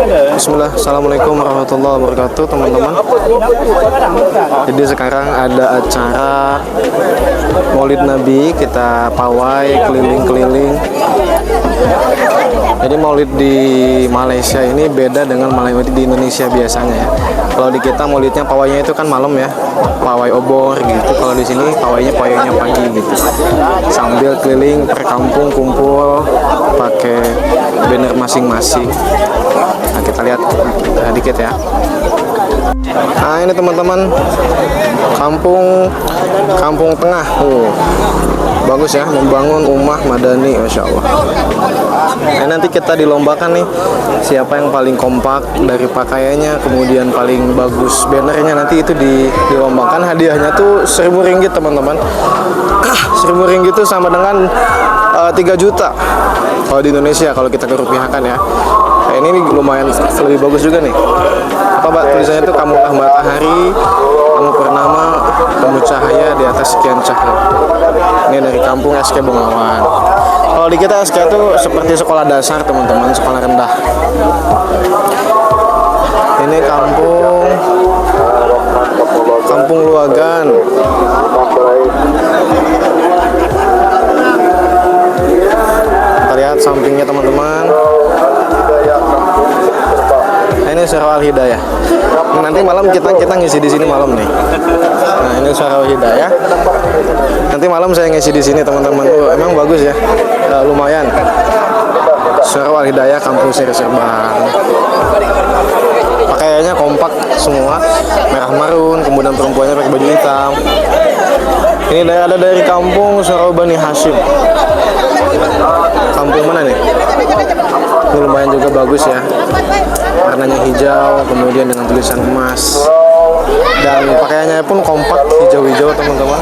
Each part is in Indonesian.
Bismillah, Assalamualaikum warahmatullahi wabarakatuh teman-teman. Jadi sekarang ada acara Maulid Nabi, kita pawai keliling-keliling. Jadi Maulid di Malaysia ini beda dengan Maulid di Indonesia biasanya ya. Kalau di kita Maulidnya pawainya itu kan malam ya, pawai obor gitu. Kalau di sini pawainya pagi gitu. Sambil keliling per kampung kumpul pakai banner masing-masing. Nah, kita lihat dikit ya. Nah, ini teman-teman, kampung tengah. Bagus ya, membangun rumah madani, masya Allah. Nah, nanti kita dilombakan nih, siapa yang paling kompak dari pakaiannya, kemudian paling bagus bannernya, nanti itu dilombakan. Hadiahnya tuh 1.000 ringgit teman-teman. 1.000 ringgit itu sama dengan 3 juta kalau di Indonesia, kalau kita kerupiahkan ya. Nah, ini lumayan lebih bagus juga nih. Apa Mbak, tulisannya itu kamulah matahari, kamu purnama, kamu cahaya di atas sekian cahaya. Ini dari kampung SK Bengawan. Kalau di kita SK itu seperti sekolah dasar teman-teman, sekolah rendah. Ini kampung Luagan. Kita lihat sampingnya teman-teman. Ini Surau Al Hidayah. Nanti malam kita ngisi di sini malam nih. Nah, ini Surau Al Hidayah. Nanti malam saya ngisi di sini teman-teman. Emang bagus ya, lumayan. Surau Al Hidayah, Kampung Seri Serbang. Pakaiannya kompak semua, merah marun. Kemudian perempuannya pakai baju hitam. Ini ada dari kampung Surau Bani Hashim. Kampung mana nih? Ini lumayan juga bagus ya, warnanya hijau, kemudian dengan tulisan emas, dan pakaiannya pun kompak hijau-hijau teman-teman.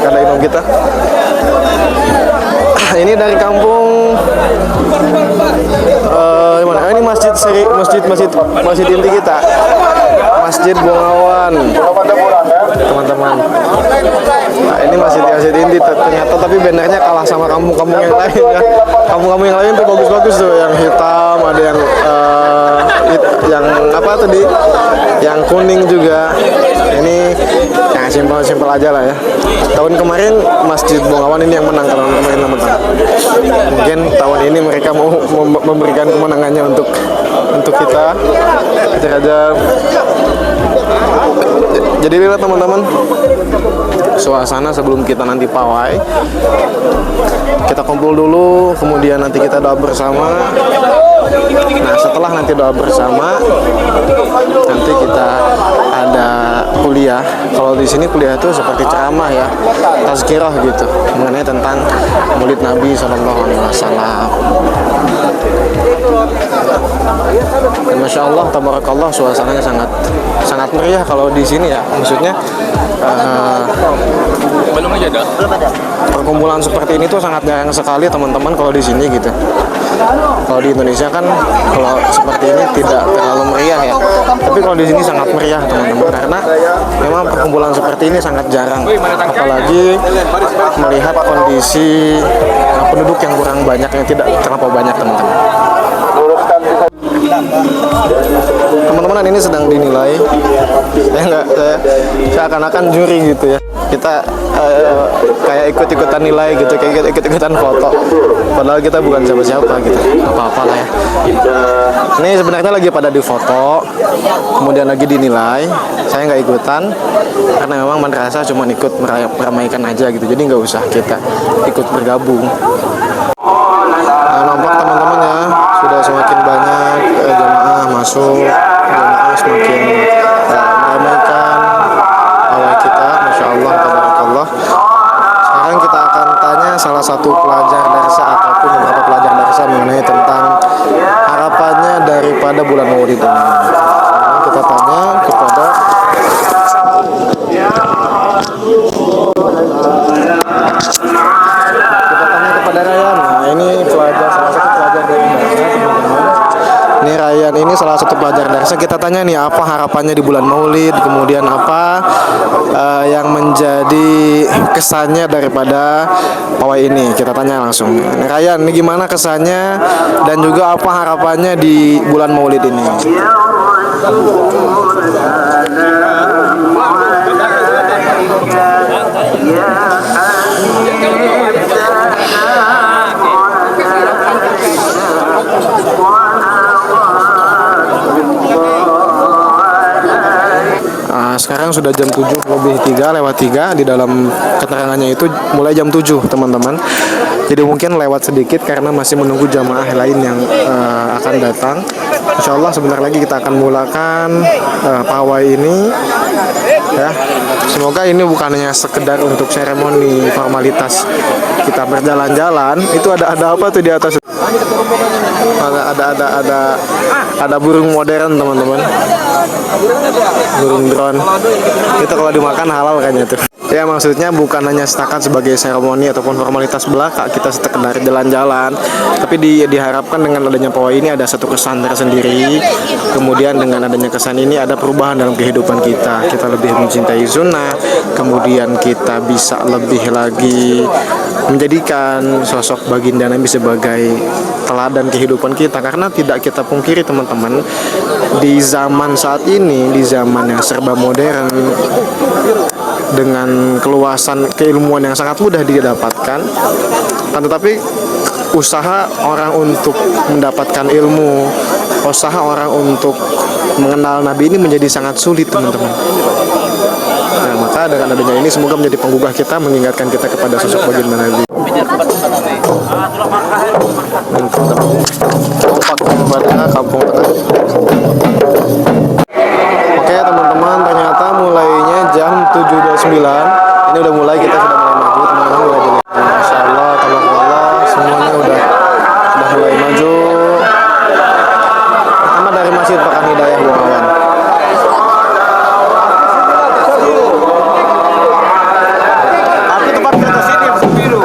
Ada imam kita. Ini dari kampung mana? Ini masjid inti kita, Masjid Bengawan teman-teman. Nah, ini masjid inti ternyata, tapi bannernya kalah sama kampung-kampung yang lain ya. Kampung-kampung yang lain tuh bagus-bagus tuh, yang hitam, ada yang apa tadi, yang kuning juga. Ini yang simpel-simpel aja lah ya. Tahun kemarin Masjid Bengawan ini yang menang, kalau kemarin menang. Mungkin tahun ini mereka mau memberikan kemenangannya untuk kita aja. Jadi lihat teman-teman, suasana sebelum kita nanti pawai. Kita kumpul dulu, kemudian nanti kita doa bersama. Nah, setelah nanti doa bersama, nanti kita ada kuliah. Kalau di sini kuliah itu seperti ceramah ya, tazkirah gitu, mengenai tentang Maulid Nabi SAW. Masya Allah, tabarakallah, suasananya sangat meriah kalau di sini ya. Maksudnya perkumpulan seperti ini tuh sangat jarang sekali teman-teman kalau di sini gitu. Kalau di Indonesia kan kalau seperti ini tidak terlalu meriah ya. Tapi kalau di sini sangat meriah teman-teman, karena memang perkumpulan seperti ini sangat jarang. Apalagi melihat kondisi penduduk yang kurang banyak, yang tidak terlampau banyak teman-teman. Teman-teman, ini sedang dinilai. Saya seakan-akan juri gitu ya. Kita kayak ikut-ikutan nilai gitu, kayak ikut-ikutan foto. Padahal kita bukan siapa-siapa gitu. Apa-apa lah ya. Ini sebenarnya lagi pada difoto, kemudian lagi dinilai. Saya nggak ikutan karena memang madrasah cuma ikut meramaikan aja gitu. Jadi nggak usah kita ikut bergabung. Nah, nampak teman-teman ya, sudah semakin banyak jamaah masuk, jamaah semakin meramaikan pawai kita, masya Allah, tabarakallah. Sekarang kita akan tanya salah satu pelajar darsa ataupun beberapa pelajar darsa mengenai tentang harapannya daripada bulan Maulid ini. Sekarang kita tanya kepada Ryan. Nah, ini salah satu pelajar dari darsa teman-teman. Ini Ryan, ini salah satu pelajar darsa. Kita tanya nih, apa harapannya di bulan Maulid, kemudian apa yang menjadi kesannya daripada pawai ini. Kita tanya langsung. Ryan, ini gimana kesannya dan juga apa harapannya di bulan Maulid ini? Sekarang sudah jam 7:03 di dalam keterangannya itu mulai jam 7 teman-teman. Jadi mungkin lewat sedikit karena masih menunggu jamaah lain yang akan datang. Insya Allah sebentar lagi kita akan mulakan pawai ini ya. Semoga ini bukan hanya sekedar untuk seremoni formalitas kita berjalan-jalan. Itu ada apa tuh di atas? Ada burung modern teman-teman, burung drone. Itu kalau dimakan halal kayaknya tuh. Ya maksudnya bukan hanya setakat sebagai seremoni ataupun formalitas belaka kita sekedar jalan-jalan, tapi diharapkan dengan adanya pawai ini ada satu kesan tersendiri. Kemudian dengan adanya kesan ini ada perubahan dalam kehidupan kita. Kita lebih mencintai sunnah, kemudian kita bisa lebih lagi menjadikan sosok baginda Nabi sebagai teladan kehidupan kita. Karena tidak kita pungkiri teman-teman, di zaman saat ini, di zaman yang serba modern dengan keluasan keilmuan yang sangat mudah didapatkan, tetapi usaha orang untuk mendapatkan ilmu, usaha orang untuk mengenal Nabi ini menjadi sangat sulit teman-teman. Nah, maka dengan adanya ini semoga menjadi penggugah kita, mengingatkan kita kepada sosok baginda Nabi. Kepada kampung tengah. Oke teman-teman, ternyata mulainya jam 7.29. Ini udah mulai, kita sudah mulai maju teman-teman, mulai dilihat. Masya Allah, tabarakallah, semuanya udah mulai maju. Pertama dari Masjid Pekan Hidayah Bungawan. Aku tempat kerja sini yang biru.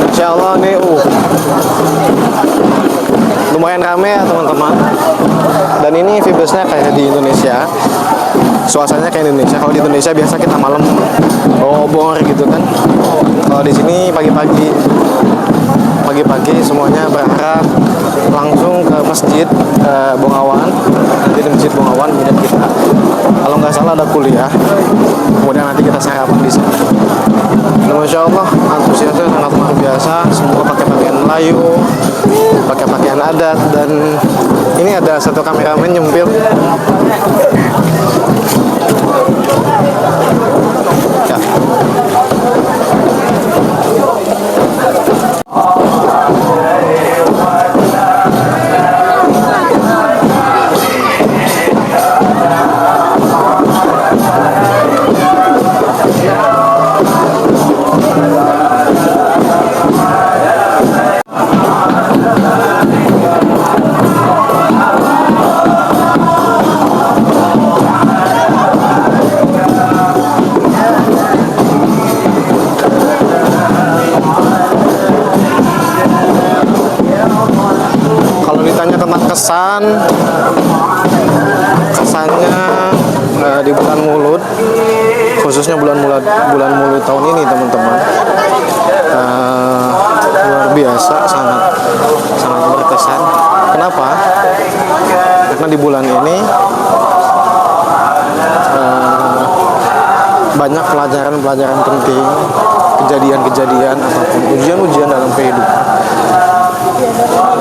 Insya Allah nih, lumayan rame ya teman-teman. Dan ini vibesnya kayak di Indonesia, suasananya kayak Indonesia. Kalau di Indonesia biasa kita malam bawa obor gitu kan. Kalau di sini pagi-pagi semuanya berharap langsung ke Masjid Bungawan. Nanti di Masjid Bungawan kemudian kita, kalau nggak salah ada kuliah, kemudian nanti kita sarapan di sana. Masya Allah, antusiasnya sangat luar biasa. Semua pakai pakaian Melayu, pakai pakaian adat, dan ini ada satu kameramen nyempil. Ya. Kesannya di bulan Maulud, khususnya bulan Maulud tahun ini teman-teman, luar biasa, sangat berkesan. Kenapa? Karena di bulan ini banyak pelajaran-pelajaran penting, kejadian-kejadian ataupun ujian-ujian dalam kehidupan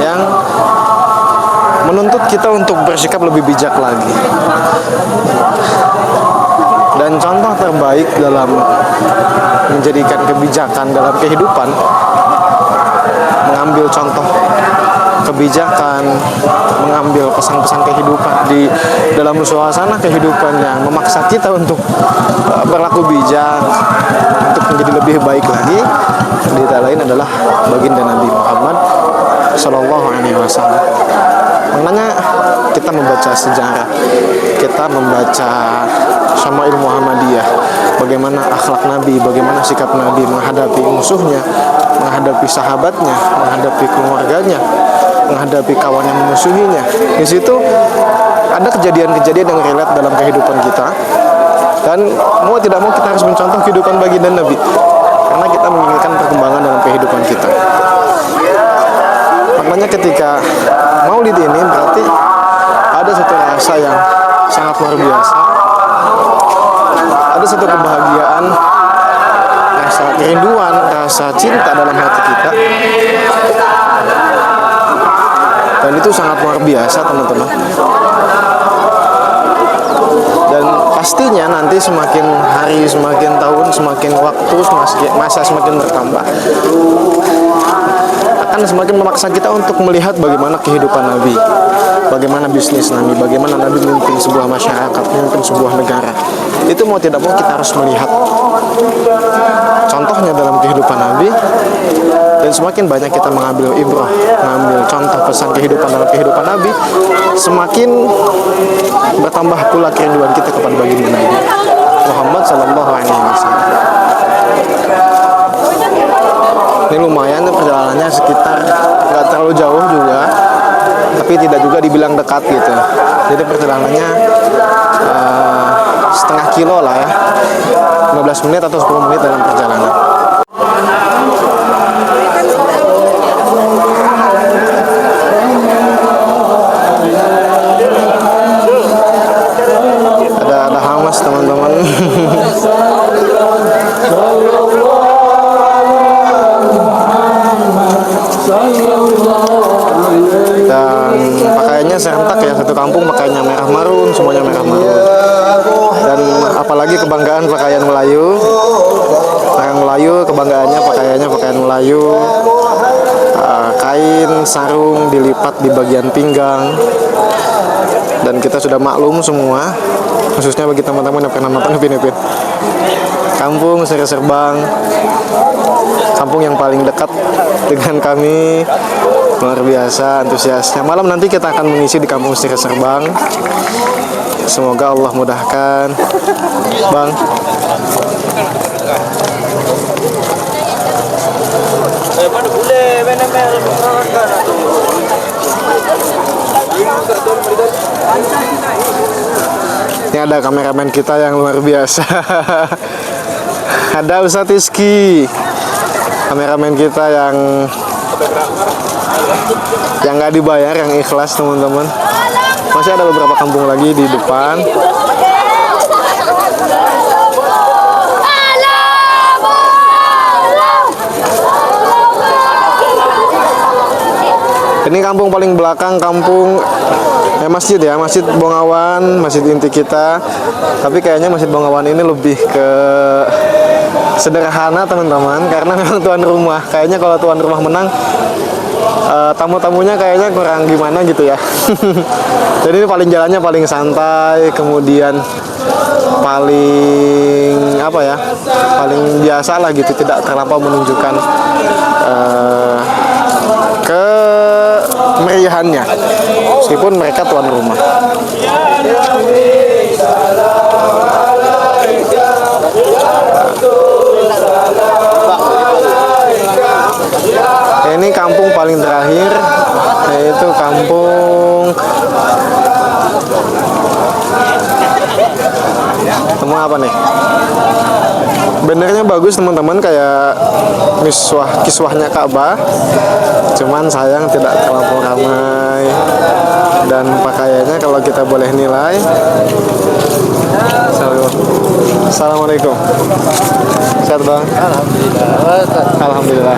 yang menuntut kita untuk bersikap lebih bijak lagi. Dan contoh terbaik dalam menjadikan kebijakan dalam kehidupan, mengambil contoh kebijakan, mengambil pesan-pesan kehidupan di dalam suasana kehidupan yang memaksa kita untuk berlaku bijak, untuk menjadi lebih baik lagi. Tidak lain adalah baginda Nabi Muhammad Sallallahu Alaihi Wasallam. Maknanya kita membaca sejarah, kita membaca Syama'il Muhammadiyah, bagaimana akhlak Nabi, bagaimana sikap Nabi menghadapi musuhnya, menghadapi sahabatnya, menghadapi keluarganya, menghadapi kawan yang memusuhinya. Di situ ada kejadian-kejadian yang relate dalam kehidupan kita, dan mau tidak mau kita harus mencontoh kehidupan baginda Nabi, karena kita menginginkan perkembangan dalam kehidupan kita. Maknanya ketika Maulid ini berarti ada satu rasa yang sangat luar biasa, ada satu kebahagiaan, rasa kerinduan, rasa cinta dalam hati kita, dan itu sangat luar biasa teman-teman. Dan pastinya nanti semakin hari, semakin tahun, semakin waktu, masa semakin bertambah, akan semakin memaksa kita untuk melihat bagaimana kehidupan Nabi, bagaimana bisnis Nabi, bagaimana Nabi memimpin sebuah masyarakat, memimpin sebuah negara. Itu mau tidak mau kita harus melihat contohnya dalam kehidupan Nabi, dan semakin banyak kita mengambil ibrah, mengambil contoh pesan kehidupan dalam kehidupan Nabi, semakin bertambah pula kerinduan kita kepada baginda Nabi Muhammad Sallallahu Alaihi Wasallam. Ini lumayan perjalanannya, sekitar nggak terlalu jauh juga, tapi tidak juga dibilang dekat gitu. Jadi perjalanannya setengah kilo lah ya, 15 menit atau 10 menit dalam perjalanan. Ada hamas teman-teman. Dan pakaiannya serentak ya, satu kampung pakaiannya merah marun, semuanya merah marun. Dan apalagi kebanggaan pakaian Melayu, pakaian Melayu, kebanggaannya pakaiannya pakaian Melayu, kain sarung dilipat di bagian pinggang. Dan kita sudah maklum semua, khususnya bagi teman-teman yang pernah nonton Upin Ipin, kampung Seri Serbang, kampung yang paling dekat dengan kami, luar biasa antusiasnya. Malam nanti kita akan mengisi di kampung Seri Serbang. Semoga Allah mudahkan, Bang. Ini ada kameramen kita yang luar biasa. Ada Ustadz Rizky, kameramen kita yang nggak dibayar, yang ikhlas teman-teman. Masih ada beberapa kampung lagi di depan. Ini kampung paling belakang, kampung masjid ya, Masjid Bongawan, masjid inti kita. Tapi kayaknya Masjid Bongawan ini lebih ke sederhana teman-teman, karena memang tuan rumah. Kayaknya kalau tuan rumah menang, tamu-tamunya kayaknya kurang gimana gitu ya. Jadi ini paling jalannya paling santai, kemudian paling apa ya, paling biasa lah gitu, tidak terlampau menunjukkan kemeriahannya, meskipun mereka tuan rumah. Ini kampung paling terakhir, yaitu kampung apa nih? Bendernya bagus teman-teman, kayak kiswahnya Ka'bah, cuman sayang tidak terlalu ramai. Dan pakaiannya kalau kita boleh nilai, Assalamualaikum. Sehat bang? Alhamdulillah.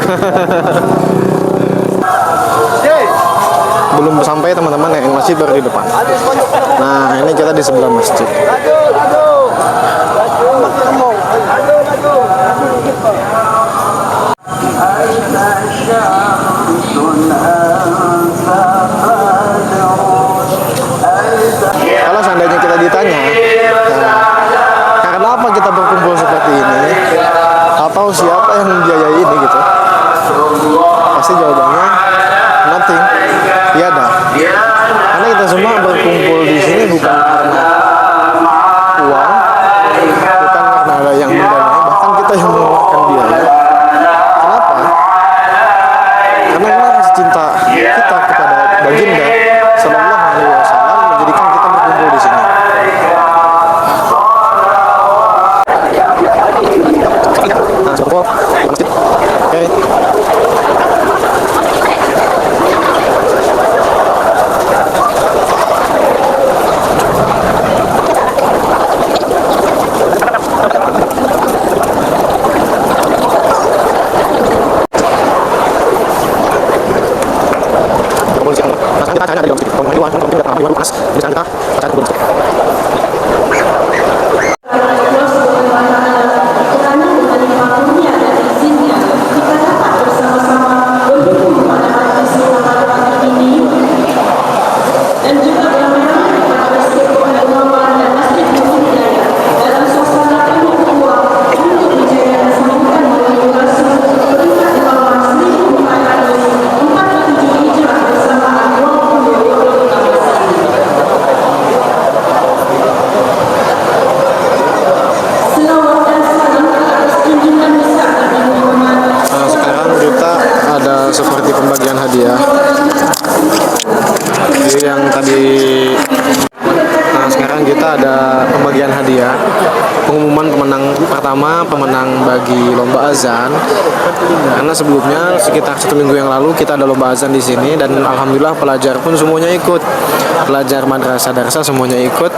Belum sampai teman-teman, yang masjid baru di depan. Nah ini kita di sebelah masjid. Kalau seandainya kita ditanya, karena apa kita berkumpul seperti ini, atau siapa yang membiayai ini gitu, pasti jawabannya nothing, tiada. Karena kita semua berkumpul di sini bukan karena uang, bukan karena ada yang mendanai, bahkan kita yang mengeluarkan biaya. Kenapa? kita kepada baginda Sallallahu Alaihi Wasallam menjadikan kita berkumpul di sini. Oke. Seperti pembagian hadiah. Jadi yang tadi, sekarang kita ada pembagian hadiah, pengumuman pemenang pertama, pemenang bagi lomba azan. Karena sebelumnya sekitar 1 minggu yang lalu kita ada lomba azan di sini dan alhamdulillah pelajar pun semuanya ikut, pelajar madrasah darsa semuanya ikut.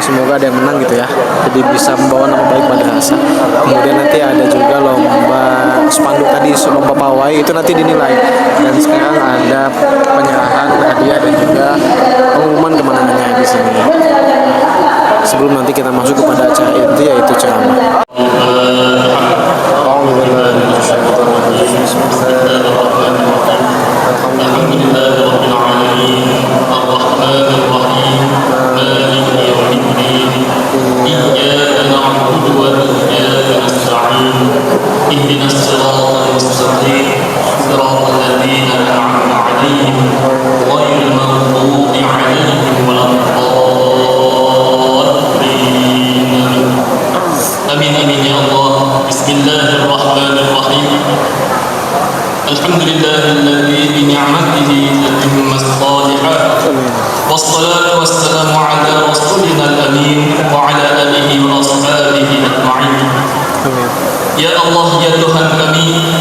Semoga ada yang menang gitu ya, jadi bisa membawa nama baik madrasah. Kemudian nanti ada juga lomba spanduk tadi, lomba pawai, itu nanti dinilai. Dan sekarang ada penyerahan hadiah dan juga pengumuman kemenangannya di sini. Sebelum nanti kita masuk kepada acara inti, yaitu ceramah. اهدنا الصراط المستقيم صراط الذين أنعمت عليهم غير المغضوب عليهم ولا الضالين آمين آمين يا الله بسم الله الرحمن الرحيم الحمد لله الذي بنعمته تتم الصالحات والصلاة والسلام على رسولنا الأمين وعلى آله وأصحابه أجمعين. Ya Allah, ya Tuhan kami,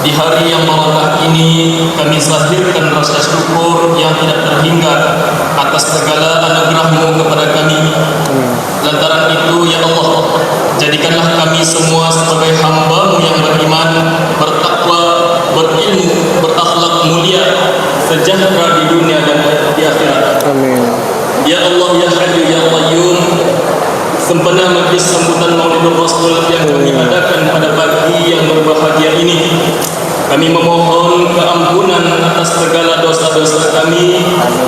di hari yang barakah ini kami zahirkan rasa syukur yang tidak terhingga atas segala anugerah-Mu kepada kami. Lantaran itu, ya Allah, jadikanlah kami semua sebagai hamba-Mu yang beriman, bertakwa, berilmu, berakhlak mulia, sejahtera di dunia dan di akhirat. Amin. Ya Allah, ya Hayyu, ya Qayyum, sempena majlis sambutan Maulid Rasul yang kami adakan pada pagi yang berbahagia ini, kami memohon keampunan atas segala dosa-dosa kami,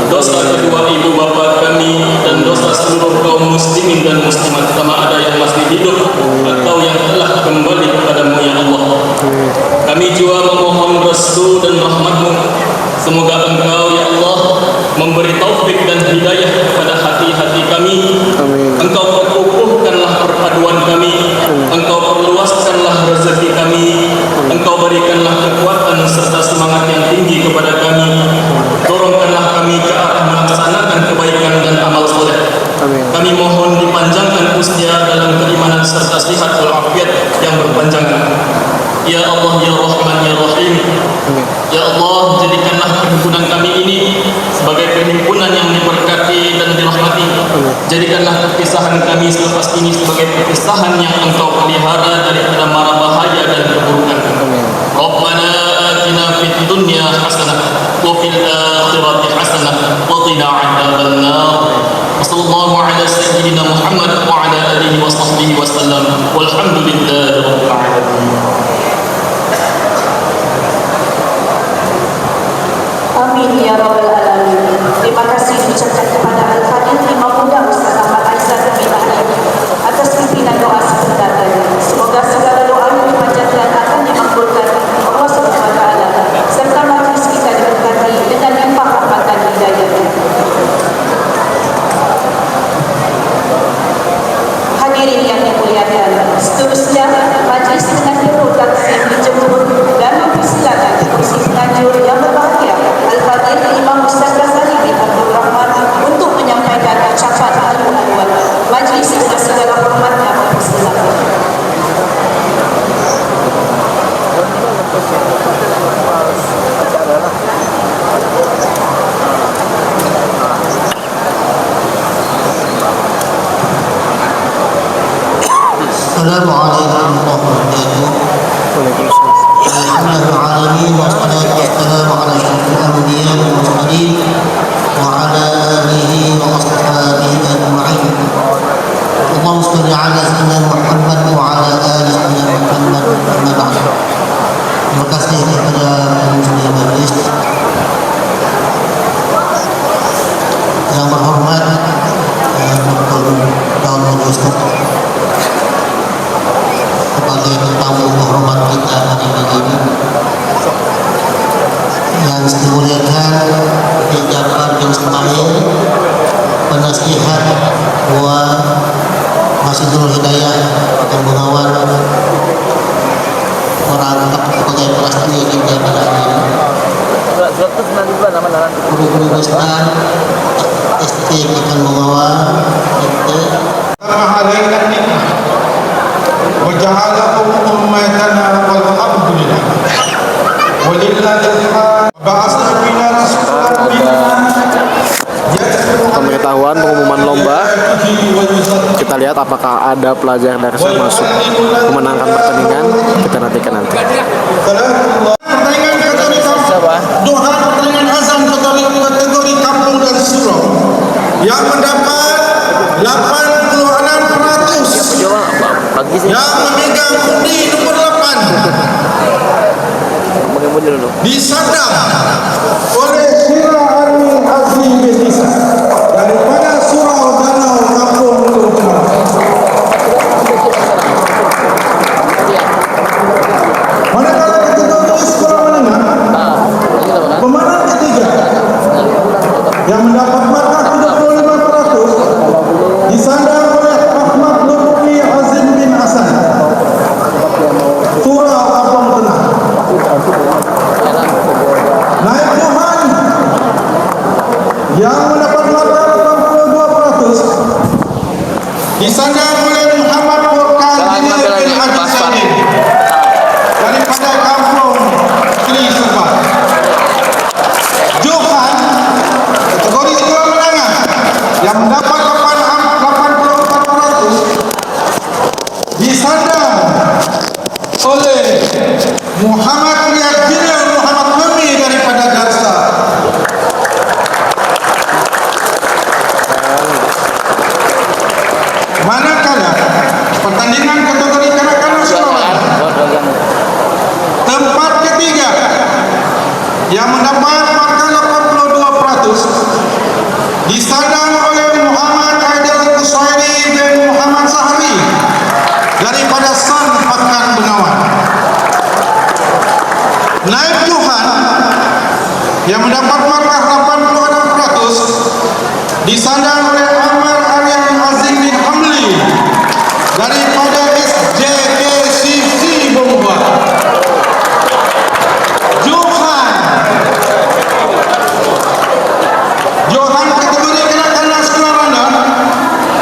dosa kedua ibu bapa kami, dan dosa seluruh kaum muslimin dan muslimat sama ada yang masih hidup atau yang telah kembali kepadamu ya Allah. Kami juga memohon restu dan rahmat-Mu. Semoga Engkau ya Allah memberi taufik dan hidayah kepada hati-hati kami. Amin. Engkau perkukuhkanlah perpaduan kami. Engkau perluaskanlah rezeki kami. Engkau berikanlah kekuatan serta semangat yang tinggi kepada kami. Dorongkanlah kami ke arah melaksanakan kebaikan dan amal soleh. Amin. Kami mohon dipanjangkan usia dalam keimanan serta sehat walafiat yang berpanjangan. Ya Allah, ya Rahman, ya Rahim. Ya Allah, jadikanlah perhimpunan kami ini sebagai perhimpunan yang diberkati dan dirahmati. Jadikanlah perpisahan kami selepas ini sebagai perpisahan yang Engkau pelihara daripada mara bahaya dan keburukan. Rabbana atina fid dunya hasanah wa fil akhirati hasanah wa qina adzabannar. Wassallallahu ala sayyidina Muhammad wa ala alihi wa sahbihi wasallam. Walhamdulillahi rabbil alamin. Amin ya rabbal alamin. Terima kasih diucapkan kepada Al-Fadhil Imam Muda Ustaz Ahmad Aizat bin Ali atas pimpinan doa sebentar tadi. Semoga segala doa yang dipanjatkan akan dimakbulkan Allah Subhanahu wa taala serta majlis kita diberkati dengan limpah rahmat dan hidayah. Hadirin yang dimuliakan, seterusnya majlis dengan diperlukan meneruskan ST akan mengawal ST Mahalayan ini wajahalakum ummatana walhamdulillah walillahilhamd ba'asna bina rasulan bina Pemberitahuan pengumuman lomba. Kita lihat apakah ada pelajar dari saya masuk memenangkan pertandingan. Kita nantikan nanti. pertandingan kategori Johan pertandingan azam kategori kampung dan surau yang mendapat 86%, yang memegang undi nomor 8 disadap oleh Syirah Armi Azmi bin Isa daripada Surau Danau Kampung Utara. Manakala kategori sekolah menengah, pemenang ketiga yang mendapat markah 75% disandang oleh Ahmad Lutfi Azim bin Hasan, Surau Kampung Tengah. Naib Johan yang mendapat markah 82% disandang oleh Muhammad Furqan bin Haji Salim daripada kampung Sri Subah. Johan kategori sekolah menengah yang mendapat 84% disandang oleh Muhammad Riyad bin Muhammad Fahmi daripada Garsa. Manakala pertandingan kategori kanak-kanak sekolah tempat ketiga yang mendapat markah 82% disandang oleh Muhammad Aidil Kusairi bin Muhammad Sahri daripada San Pakan Bengawan. Naib Johan yang mendapat markah 86% disandang oleh Amar Aryan Azim bin Hamli daripada SJKCC Bomba. Johan kategori kanak-kanak sekolah rendah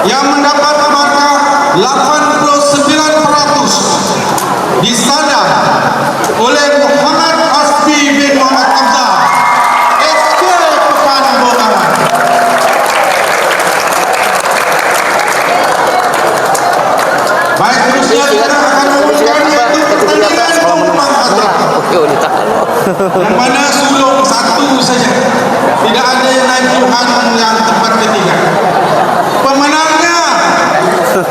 yang mendapat markah 89% disandang oleh Muhammad Asfi bin Muhammad Hamzah SK Pekan Bokaran. Baik, terusnya kita akan mengumumkan yaitu pertandingan penumpang azab yang mana sulung satu saja, tidak ada yang naik Johan yang tempat ketiga. Pemenangnya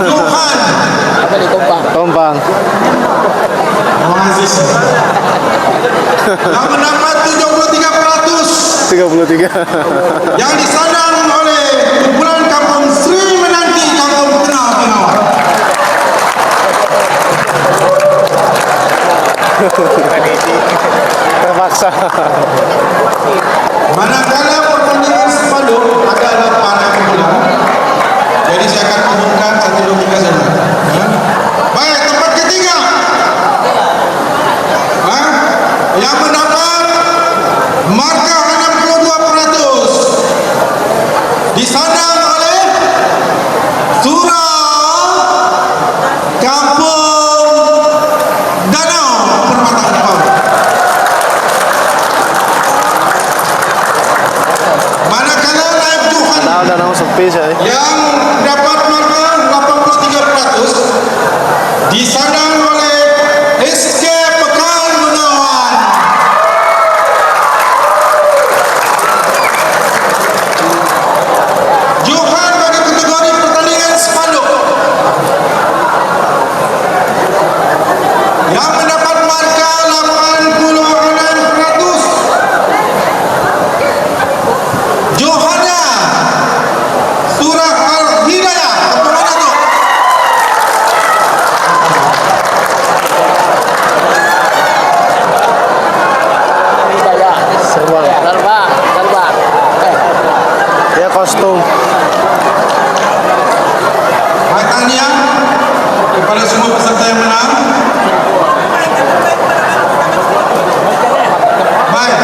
Johan Kompang. Aziz yang mendapat 73% 33. yang disandang oleh kumpulan kampung Sri Menanti Kampung Tengah Bengawan. Terpaksa. Manakala pertandingan sepadu adalah pada kumpulan, jadi saya akan umumkan 1, 2, 3 saja. Baik, tempat ketiga yang mendapat markah 62% disandang oleh Surau Kampung Danau Permata Kepala. Manakala Naib Johan Danau sepi saya. yang dapat markah 83% disandang oleh SK Pekan Bengawan. Johan pada kategori pertandingan spanduk yang mendapat markah 86%. Johannya Surah Al-Hidayah kemana tu? Ya kostum. Baik, tahniah kepada semua peserta yang menang. Baik,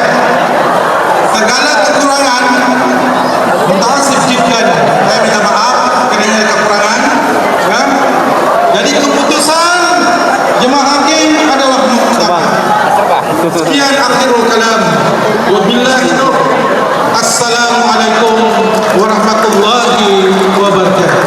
segala kekurangan Wabillahi taufiq. Assalamualaikum warahmatullahi wabarakatuh.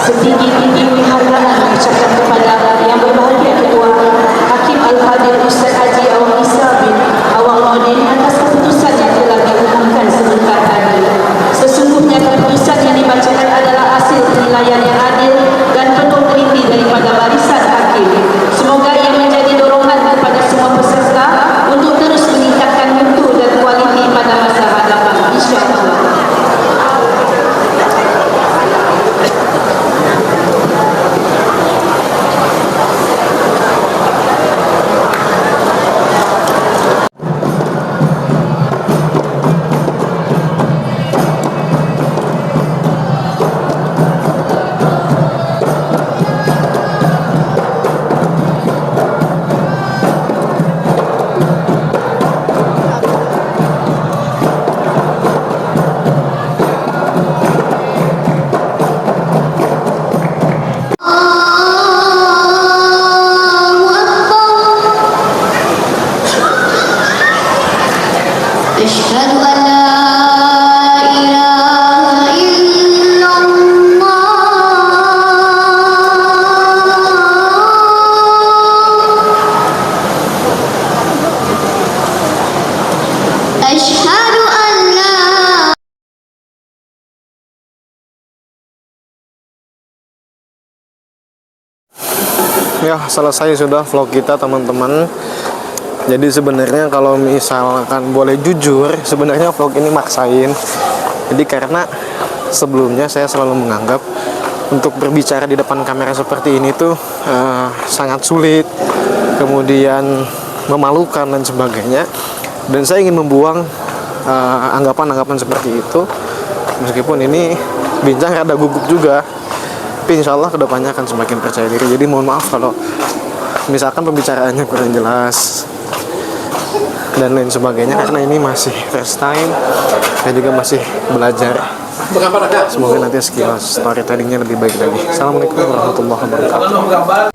Setinggi-tinggi penghargaan ucapkan kepada yang berbahagia Ketua Hakim Al-Fadil Ustaz Haji Awang Isa bin Awang Nordin atas keputusan yang telah diumumkan sebentar tadi. Sesungguhnya keputusan yang dibacakan adalah hasil penilaian yang adil dan penuh teliti daripada barisan hakim. Semoga ia menjadi dorongan kepada semua peserta untuk terus meningkatkan mutu dan kualiti pada masa hadapan, insya-Allah. أشهد أن لا إله إلا الله أشهد أن لا Ya, selesai sudah vlog kita teman-teman. Jadi sebenarnya kalau misalkan boleh jujur, sebenarnya vlog ini maksain. Jadi karena sebelumnya saya selalu menganggap untuk berbicara di depan kamera seperti ini tuh sangat sulit, kemudian memalukan dan sebagainya. Dan saya ingin membuang anggapan-anggapan seperti itu. Meskipun ini bincang rada gugup juga, tapi insya Allah kedepannya akan semakin percaya diri. Jadi mohon maaf kalau misalkan pembicaraannya kurang jelas dan lain sebagainya, karena ini masih first time dan juga masih belajar. Semoga nanti skill storytellingnya lebih baik lagi. Assalamualaikum warahmatullahi wabarakatuh.